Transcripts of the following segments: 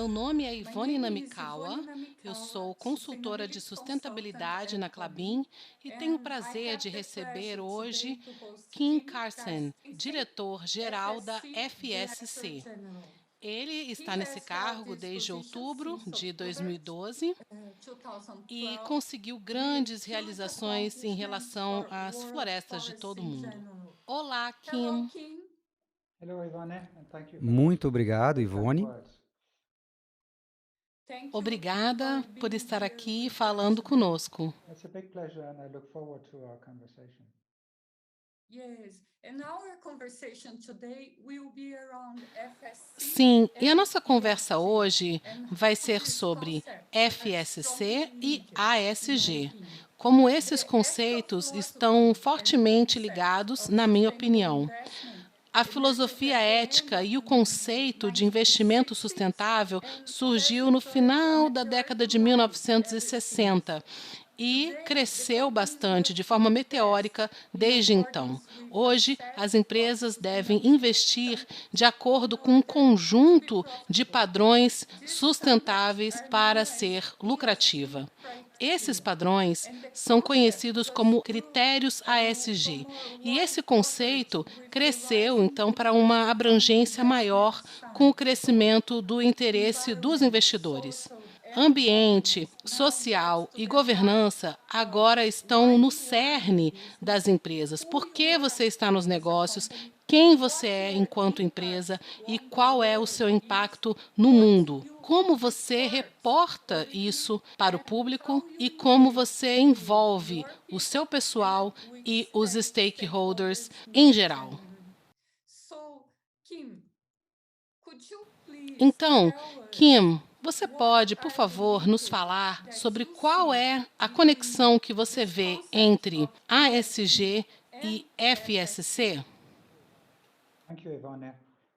meu nome é Ivone Namikawa, eu sou consultora de sustentabilidade na Klabin e tenho o prazer de receber hoje Kim Carson, diretor-geral da FSC. Ele está nesse cargo desde outubro de 2012 e conseguiu grandes realizações em relação às florestas de todo o mundo. Olá, Kim. Hello, Ivone, and thank you for Muito those obrigado, very kind Ivone. words. Obrigada por estar aqui falando conosco. It's a big pleasure, and I look forward to our conversation. Sim, e a nossa conversa hoje vai ser sobre FSC e ASG. Como esses conceitos estão fortemente ligados, na minha opinião. A filosofia ética e o conceito de investimento sustentável surgiu no final da década de 1960 e cresceu bastante de forma meteórica desde então. Hoje, as empresas devem investir de acordo com um conjunto de padrões sustentáveis para ser lucrativa. Esses padrões são conhecidos como critérios ASG, e esse conceito cresceu então para uma abrangência maior com o crescimento do interesse dos investidores. Ambiente, social e governança agora estão no cerne das empresas. Por que você está nos negócios? Quem você é enquanto empresa e qual é o seu impacto no mundo? Como você reporta isso para o público e como você envolve o seu pessoal e os stakeholders em geral? Então, Kim, você pode, por favor, nos falar sobre qual é a conexão que você vê entre ASG e FSC? Thank you, Ivone.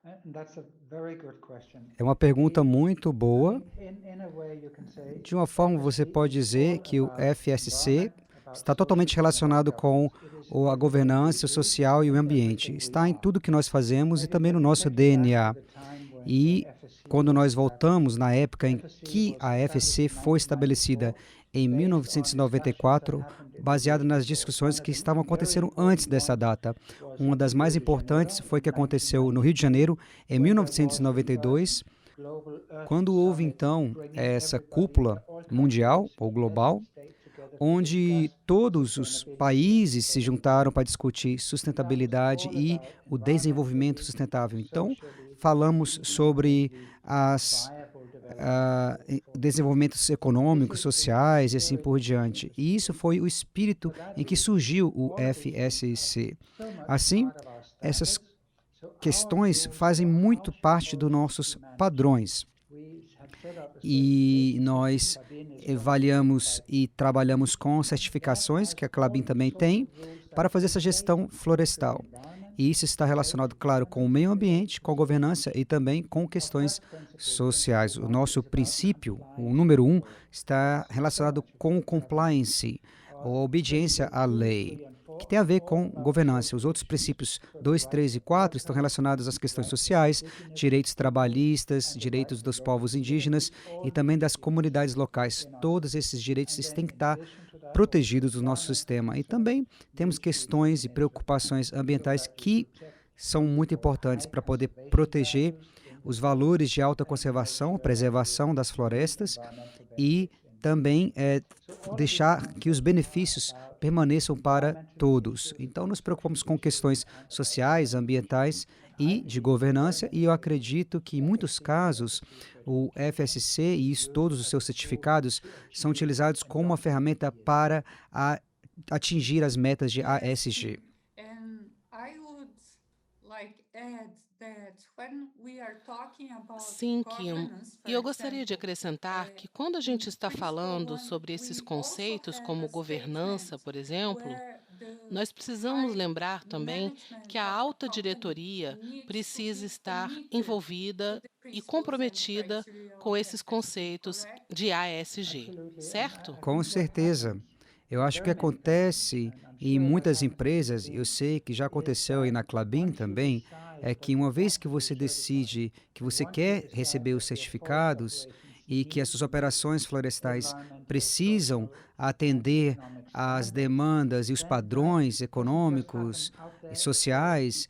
And that's a very good question. É uma pergunta muito boa. In a way, you can say De uma forma, você FSC pode is dizer all que o about FSC environment, about está totalmente social and about relacionado com governance. It is a in everything we governança, o do, social e o it's ambiente. everything we Está em are. tudo que nós fazemos e Maybe também no let's nosso take you back to DNA. the time when E FSC quando was nós established. voltamos na época em FSC que was a established FSC in foi estabelecida 1994 em based on discussions that 1994, happened in the baseada years nas before. discussões One of que the estavam very acontecendo antes important dessa ones data. was Uma at das mais Rio de Janeiro importantes foi in que aconteceu no Rio de 1992, Janeiro, em when there was the first 1992, Global Earth quando houve Summit, então bringing essa everybody, cúpula all mundial countries ou together, global, together to onde discuss todos os sustainability and países se juntaram sustainability. para discutir That was sustentabilidade all e about o desenvolvimento environmentally, sustentável. Então, socially, falamos and sobre economically as viable development for humanity. desenvolvimentos This econômicos, is a sociais e assim very por important diante. E isso industry. foi o espírito For that em que reason, surgiu o all of these things are FSC. so much Assim, part of our essas standards. So our questões rules fazem for how muito should parte dos processes be nossos managed. padrões. We have set up a E certification system. nós Klabin is governed avaliamos by e trabalhamos com that certificações, has que a all Klabin the também social tem, rules that para fazer essa relate gestão to the florestal. environment, E isso está relate relacionado, to claro, com o governance, meio and relate ambiente, to com a governança sustainability. e também com Our questões first principle, sociais. O one, nosso is about princípio, o complying número with um, law. está There's so relacionado much com o about governance. compliance, Our ou obediência principle à 2, lei, 3 and 4 que tem a are ver all com about governança. Os social outros issues. princípios So the 2, right 3 to e 4 estão protest, relacionados às questões right to sociais, indigenous direitos people, trabalhistas, and the right direitos to dos local povos indígenas communities all e também need to das be comunidades respected locais. in our Todos system. esses direitos And eles then têm que in estar addition to that, also protegidos no nosso environmental sistema. E concerns também temos need to be questões e taken into account preocupações so ambientais that we que protect são what we muito call importantes high para poder conservation proteger values in the os forest valores de alta and to make conservação, sure that we preservação das reap florestas environmental e benefits in the também future. So all of these deixar que os concepts are benefícios about permaneçam para environmentally todos. Então, inclusive, nos preocupamos com socially questões inclusive, and about sociais, governance issues. ambientais And I e de believe very governança, much e eu so acredito que em that muitos the casos FSC o certification FSC e is isso, used todos os as seus a tool certificados to são achieve utilizados como uma environmental ferramenta ESG. para atingir as metas de ASG. Sim, Kim. E eu gostaria de acrescentar que quando a gente está falando sobre esses conceitos como governança, por exemplo, nós precisamos lembrar também que a alta diretoria precisa estar envolvida e comprometida com esses conceitos de ASG, Absolutely. certo? I Com think what certeza. happens Eu in acho que very many places, acontece and I'm em sure that muitas happens in empresas, eu Klabin, sei que já is aconteceu aí that na Klabin once you também, decide é que uma vez que você decide que você quer receber os certificados e que as suas operações florestais precisam atender às demandas e os padrões econômicos e sociais,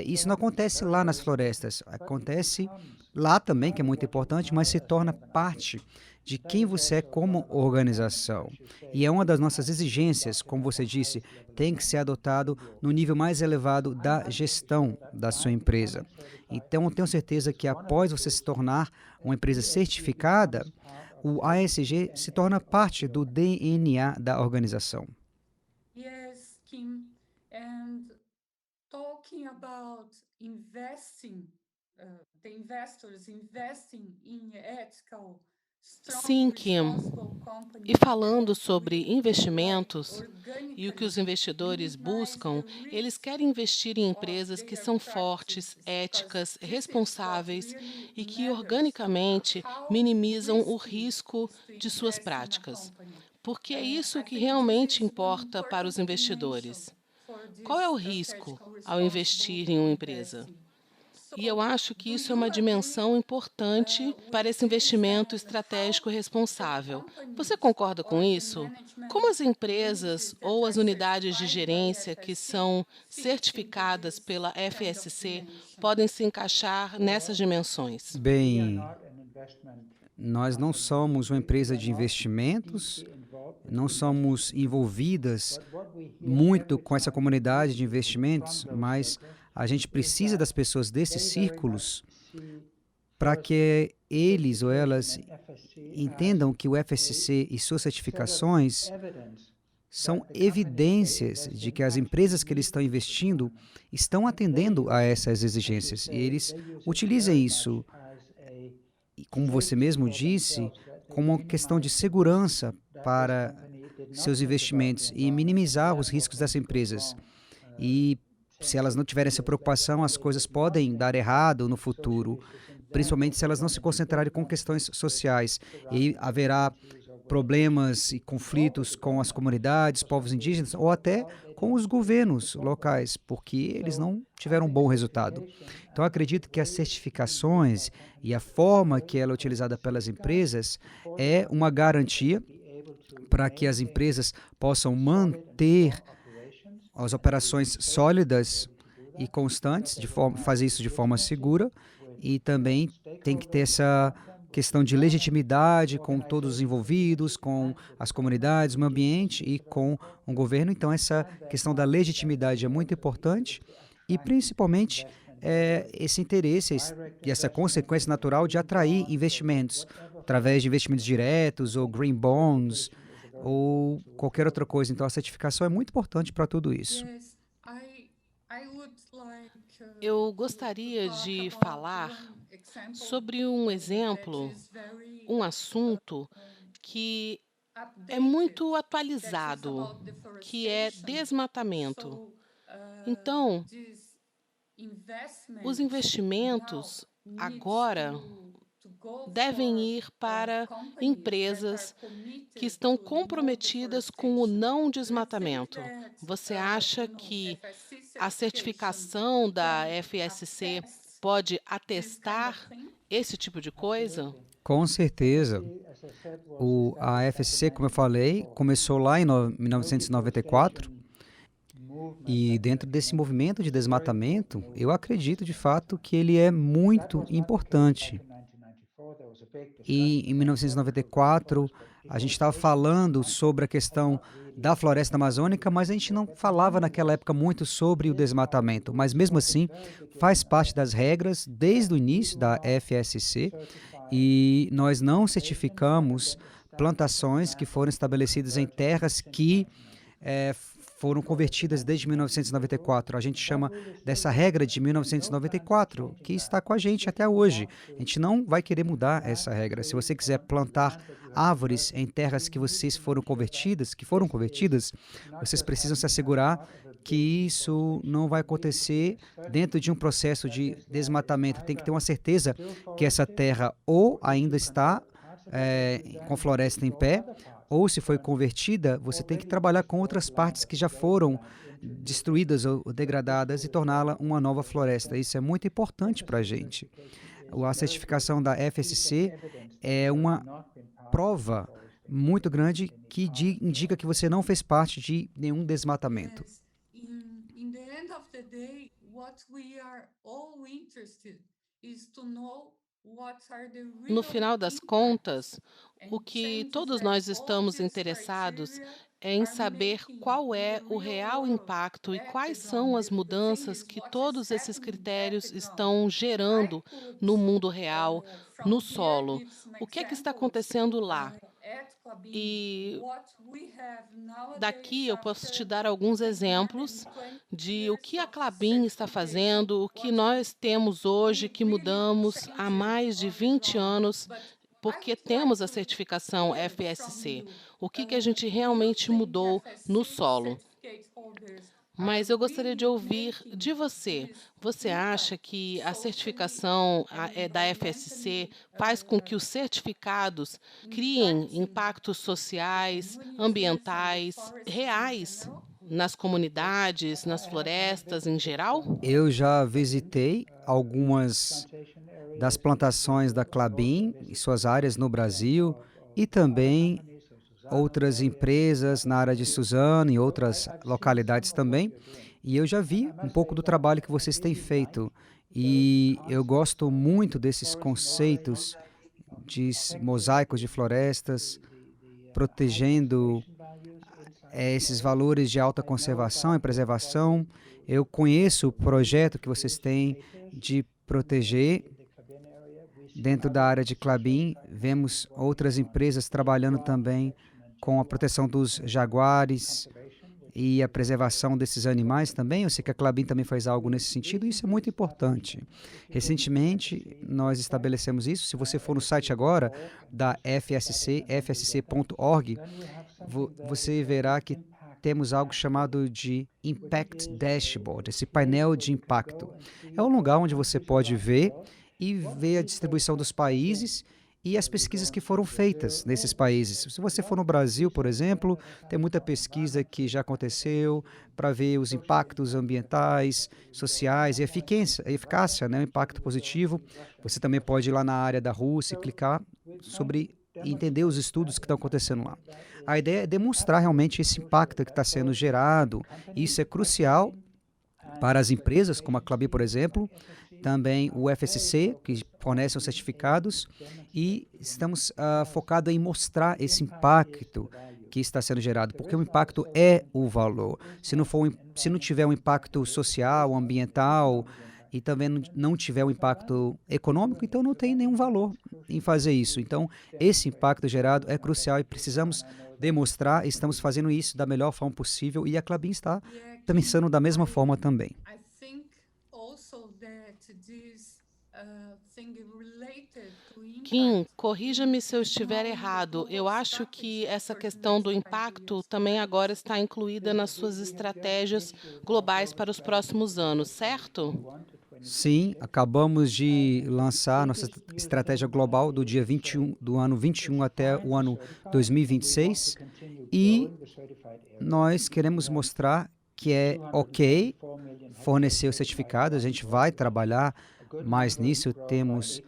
isso não acontece lá nas florestas, acontece lá também, que é muito importante, mas se torna parte de quem você é como organização. E é uma das nossas exigências, como você disse, tem que ser adotado no nível mais elevado da gestão da sua empresa. Então, eu tenho certeza que após você se tornar uma empresa certificada, o ASG se torna parte do DNA da organização. Yes, Kim. And talking about investing, the investors investing in ethical, Sim, Kim. E falando sobre investimentos e o que os investidores buscam, eles querem investir em empresas que são fortes, éticas, responsáveis e que organicamente minimizam o risco de suas práticas. Porque é isso que realmente importa para os investidores. Qual é o risco ao investir em uma empresa? E eu acho que isso é uma dimensão importante para esse investimento estratégico responsável. Você concorda com isso? Como as empresas ou as unidades de gerência que são certificadas pela FSC podem se encaixar nessas dimensões? Bem, nós não somos uma empresa de investimentos, não somos envolvidas muito com essa comunidade de investimentos, mas a gente precisa das pessoas desses círculos para que eles ou elas entendam que o FSC e suas certificações são evidências de que as empresas que eles estão investindo estão atendendo a essas exigências. E eles utilizam isso, como você mesmo disse, como uma questão de segurança para seus investimentos e minimizar os riscos das empresas. E se elas não tiverem essa preocupação, as coisas podem dar errado no futuro, principalmente se elas não se concentrarem com questões sociais. E haverá problemas e conflitos com as comunidades, povos indígenas ou até com os governos locais, porque eles não tiveram um bom resultado. Então, eu acredito que as certificações e a forma que ela é utilizada pelas empresas é uma garantia para que as empresas possam manter as operações sólidas e constantes, fazer isso de forma segura, e também tem que ter essa questão de legitimidade com todos os envolvidos, com as comunidades, o meio ambiente e com o governo. Então, essa questão da legitimidade é muito importante e, principalmente, esse interesse e essa consequência natural de atrair investimentos através de investimentos diretos ou green bonds ou qualquer outra coisa. Então, a certificação é muito importante para tudo isso. Eu gostaria de falar sobre um exemplo, um assunto que é muito atualizado, que é desmatamento. Então, os investimentos agora devem ir para empresas que estão comprometidas com o não desmatamento. Você acha que a certificação da FSC pode atestar esse tipo de coisa? Com certeza. A FSC, como eu falei, começou lá em 1994 e dentro desse movimento de desmatamento, eu acredito de fato que ele é muito importante. E em 1994, a gente estava falando sobre a questão da floresta amazônica, mas a gente não falava naquela época muito sobre o desmatamento. Mas mesmo assim, faz parte das regras desde o início da FSC e nós não certificamos plantações que foram estabelecidas em terras que foram convertidas desde 1994. A gente chama dessa regra de 1994, que está com a gente até hoje. A gente não vai querer mudar essa regra. Se você quiser plantar árvores em terras que foram convertidas, vocês precisam se assegurar que isso não vai acontecer dentro de um processo de desmatamento. Tem que ter uma certeza que essa terra ou ainda está com floresta em pé, ou se foi convertida, você tem que trabalhar com outras partes que já foram destruídas ou degradadas e torná-la uma nova floresta. Isso é muito importante para a gente. A certificação da FSC é uma prova muito grande que indica que você não fez parte de nenhum desmatamento. Yes. In the end of the day, what we are all interested is to know what are the No real final das impacts contas, o and que changes todos that nós all estamos these interessados criteria é em are saber making qual in é the o real real world impacto e at the quais ground. são as The thing mudanças is que what is todos esses happening at critérios the ground. estão I gerando could, no mundo real, no from here, solo. give some O que é que está examples acontecendo lá? at Klabin. E What we have nowadays daqui eu posso te after dar alguns exemplos 120 de o years que a of Klabin está certification, fazendo, o que what nós temos hoje, que really mudamos há changed mais de on the 20 ground. anos, But I porque would like temos a to certificação hear from FSC. you. O que a gente Do you realmente think mudou no FSC solo? certificate holders Mas are eu gostaria de really ouvir making de você. this Você acha impact que a socially certificação and da FSC environmentally faz com que os certificados criem impacting impactos the sociais, communities and the ambientais, forests in reais general? nas comunidades, nas florestas em geral? Eu já visitei algumas das plantações da Klabin e suas áreas no Brasil e também outras empresas na área de Suzano e outras localidades também. E eu já vi um pouco do trabalho que vocês têm feito. E eu gosto muito desses conceitos de mosaicos de florestas, protegendo esses valores de alta conservação e preservação. Eu conheço o projeto que vocês têm de proteger dentro da área de Klabin. Vemos outras empresas trabalhando também com a proteção dos jaguares e a preservação desses animais também. Eu sei que a Klabin também faz algo nesse sentido e isso é muito importante. Recentemente, nós estabelecemos isso. Se você for no site agora da FSC, fsc.org, você verá que temos algo chamado de Impact Dashboard, esse painel de impacto. É um lugar onde você pode ver a distribuição dos países e as pesquisas que foram feitas nesses países. Se você for no Brasil, por exemplo, tem muita pesquisa que já aconteceu para ver os impactos ambientais, sociais e eficácia, né, o impacto positivo. Você também pode ir lá na área da Rússia e clicar sobre e entender os estudos que estão acontecendo lá. A ideia é demonstrar realmente esse impacto que está sendo gerado. Isso é crucial para as empresas, como a Klabin, por exemplo, também o FSC, que fornece os certificados, e estamos focados em mostrar esse impacto que está sendo gerado, porque o impacto é o valor. Se não tiver um impacto social, ambiental, e também não tiver um impacto econômico, então não tem nenhum valor em fazer isso. Então, esse impacto gerado é crucial e precisamos demonstrar, estamos fazendo isso da melhor forma possível, e a Klabin está pensando da mesma forma também. I think also that this thing related to Kim, impact corrija-me se eu is estiver now in the errado. global Eu acho que strategy essa for the questão next do 5 impacto years. também agora está incluída nas suas estratégias globais para os próximos anos, certo? Sim, acabamos de lançar nossa estratégia global do dia 21, do ano 21 até o ano 2026 e nós queremos mostrar que é ok fornecer os certificados, a gente vai trabalhar mais nisso, temos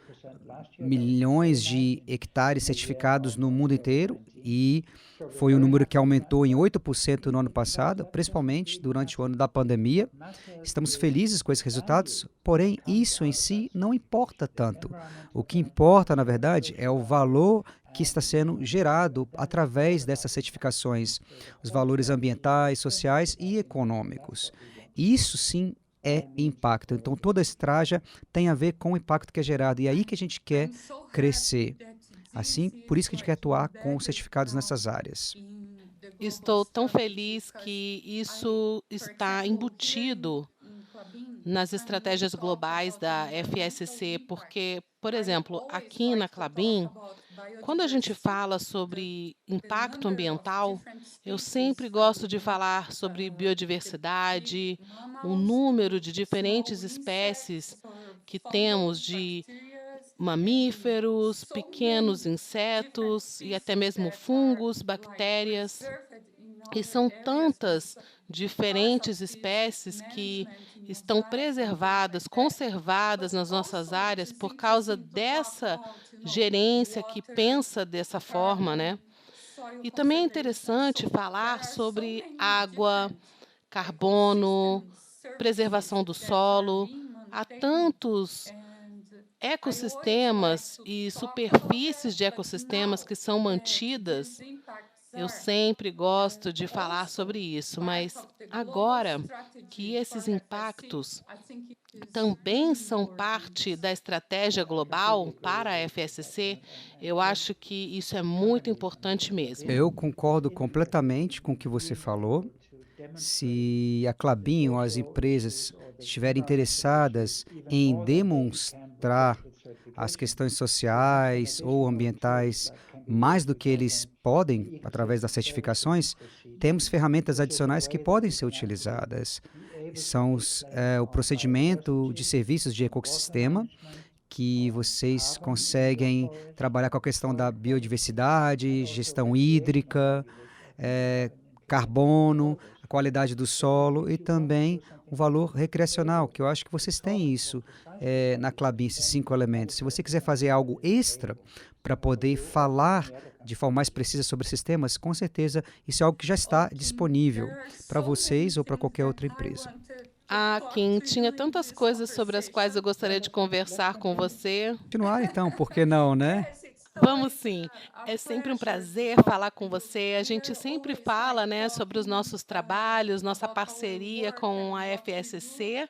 milhões de hectares certificados no mundo inteiro e foi um número que aumentou em 8% no ano passado, principalmente durante o ano da pandemia. Estamos felizes com esses resultados, porém isso em si não importa tanto. O que importa, na verdade, é o valor que está sendo gerado através dessas certificações, os valores ambientais, sociais e econômicos. Isso sim é impacto. Então, toda a estratégia tem a ver com o impacto que é gerado. E é aí que a gente quer crescer. Assim, por isso que a gente quer atuar com certificados nessas áreas. Estou tão feliz que isso está embutido nas estratégias globais da FSC, porque, por exemplo, aqui na Klabin, quando a gente fala sobre impacto ambiental, eu sempre gosto de falar sobre biodiversidade, o número de diferentes espécies que temos de mamíferos, pequenos insetos e até mesmo fungos, bactérias. E são tantas diferentes espécies que estão preservadas, conservadas nas nossas áreas por causa dessa gerência que pensa dessa forma, né? E também é interessante falar sobre água, carbono, preservação do solo. Há tantos ecossistemas e superfícies de ecossistemas que são mantidas. Eu sempre gosto de falar sobre isso, mas agora que esses impactos também são parte da estratégia global para a FSC, eu acho que isso é muito importante mesmo. Eu concordo completamente com o que você falou. Se a Klabin ou as empresas estiverem interessadas em demonstrar as questões sociais ou ambientais mais do que eles podem através das certificações, temos ferramentas adicionais que podem ser utilizadas. São o procedimento de serviços de ecossistema, que vocês conseguem trabalhar com a questão da biodiversidade, gestão hídrica, carbono, a qualidade do solo e também o valor recreacional, que eu acho que vocês têm isso na Klabin, esses 5 elementos. Se você quiser fazer algo extra para poder falar de forma mais precisa sobre sistemas, com certeza isso é algo que já está disponível para vocês ou para qualquer outra empresa. Kim, tinha tantas coisas sobre as quais eu gostaria de conversar com você. Continuar então, por que não, né? Vamos sim. É sempre um prazer falar com você. A gente sempre fala, né, sobre os nossos trabalhos, nossa parceria com a FSC,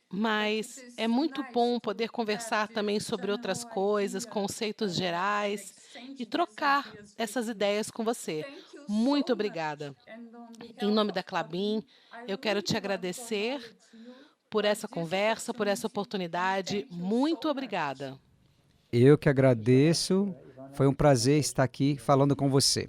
mas é muito bom poder conversar também sobre outras coisas, conceitos gerais e trocar essas ideias com você. Muito obrigada. Em nome da Klabin, eu quero te agradecer por essa conversa, por essa oportunidade. Muito obrigada. Eu que agradeço. Foi um prazer estar aqui falando com você.